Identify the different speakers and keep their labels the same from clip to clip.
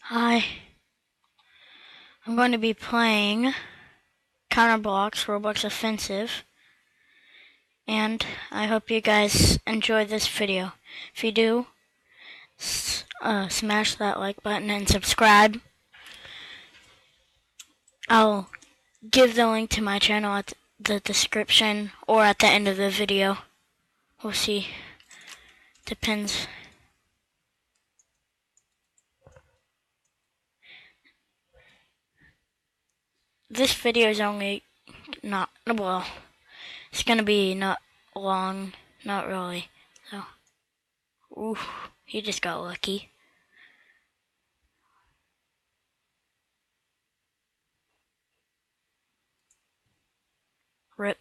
Speaker 1: Hi, I'm going to be playing Counterblocks Roblox Offensive, and I hope you guys enjoy this video. If you do, smash that like button and subscribe. I'll give the link to my channel at the description or at the end of the video. We'll see. Depends. This video is only it's gonna be not long, not really. So, ooh, he just got lucky. Rip.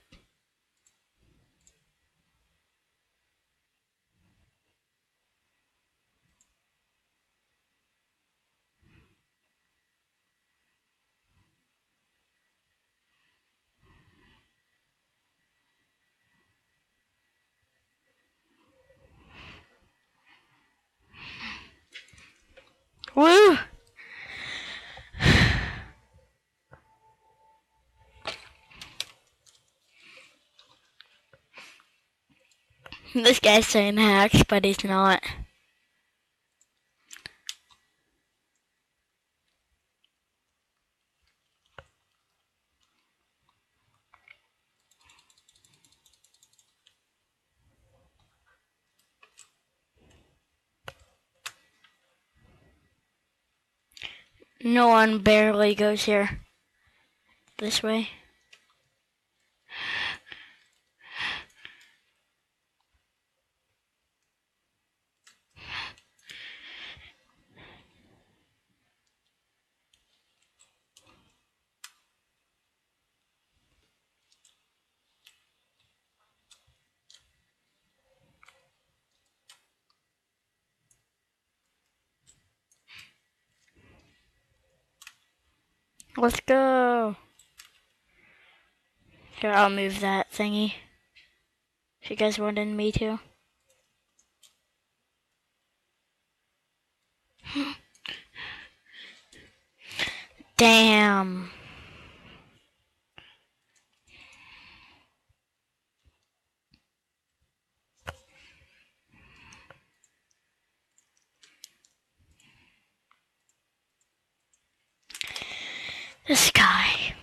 Speaker 1: Woo! This guy's saying hacks, but he's not. No one barely goes here. This way. Let's go. Here, I'll move that thingy. If you guys wanted me to. Damn. This guy.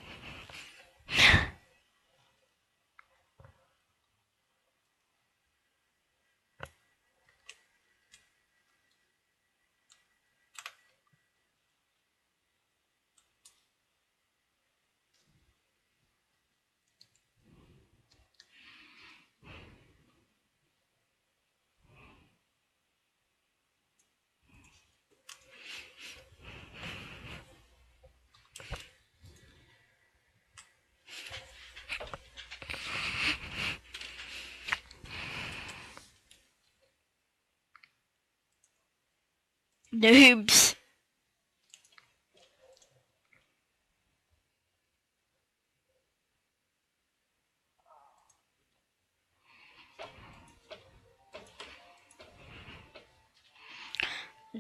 Speaker 1: Noobs.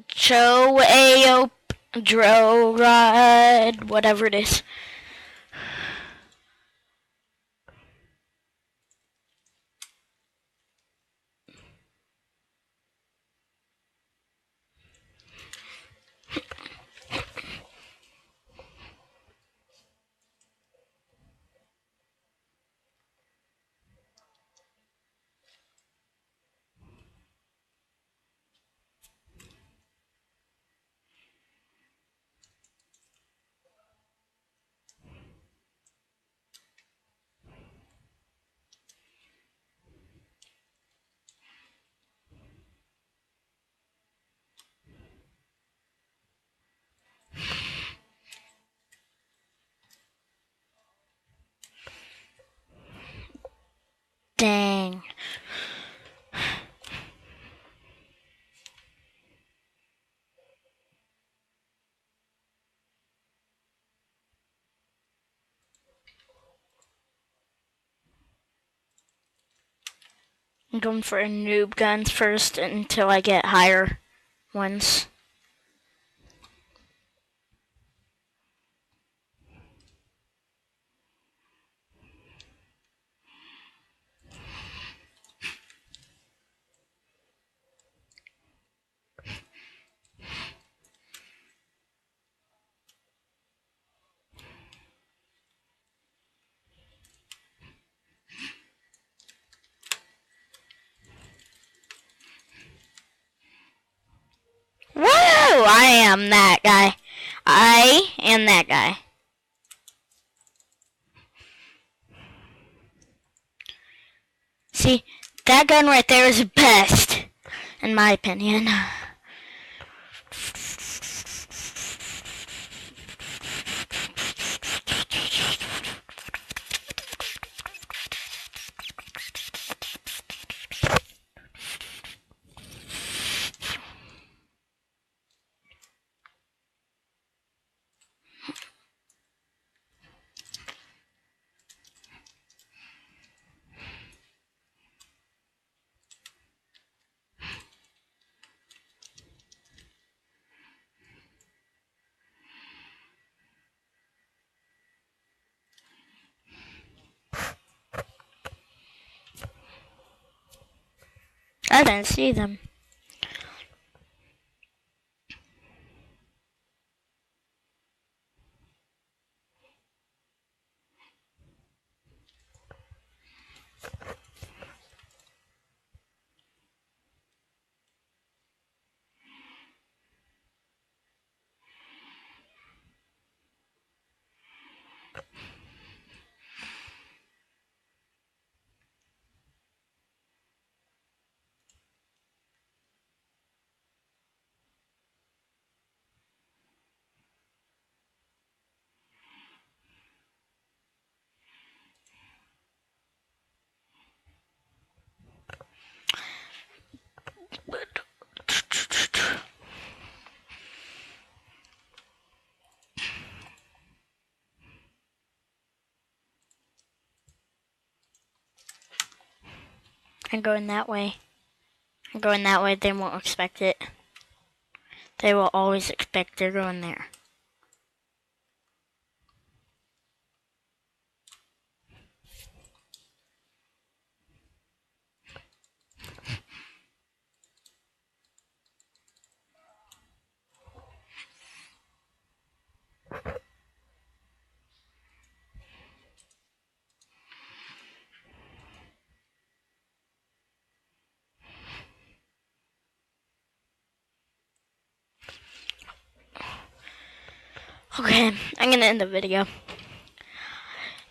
Speaker 1: Joe Aop. Dro Ride. Whatever it is. Dang. I'm going for noob guns first until I get higher ones. am that guy. I am that guy. See, that gun right there is best, in my opinion. I didn't see them. I'm going that way. I'm going that way, they won't expect it. They will always expect they're going there. Okay, I'm gonna end the video.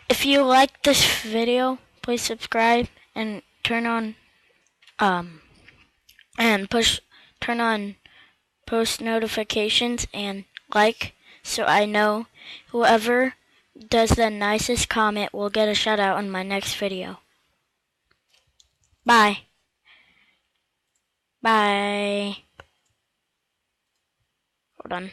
Speaker 1: If you like this video, please subscribe and turn on post notifications and like, so I know whoever does the nicest comment will get a shout out on my next video. Bye. Bye. Hold on.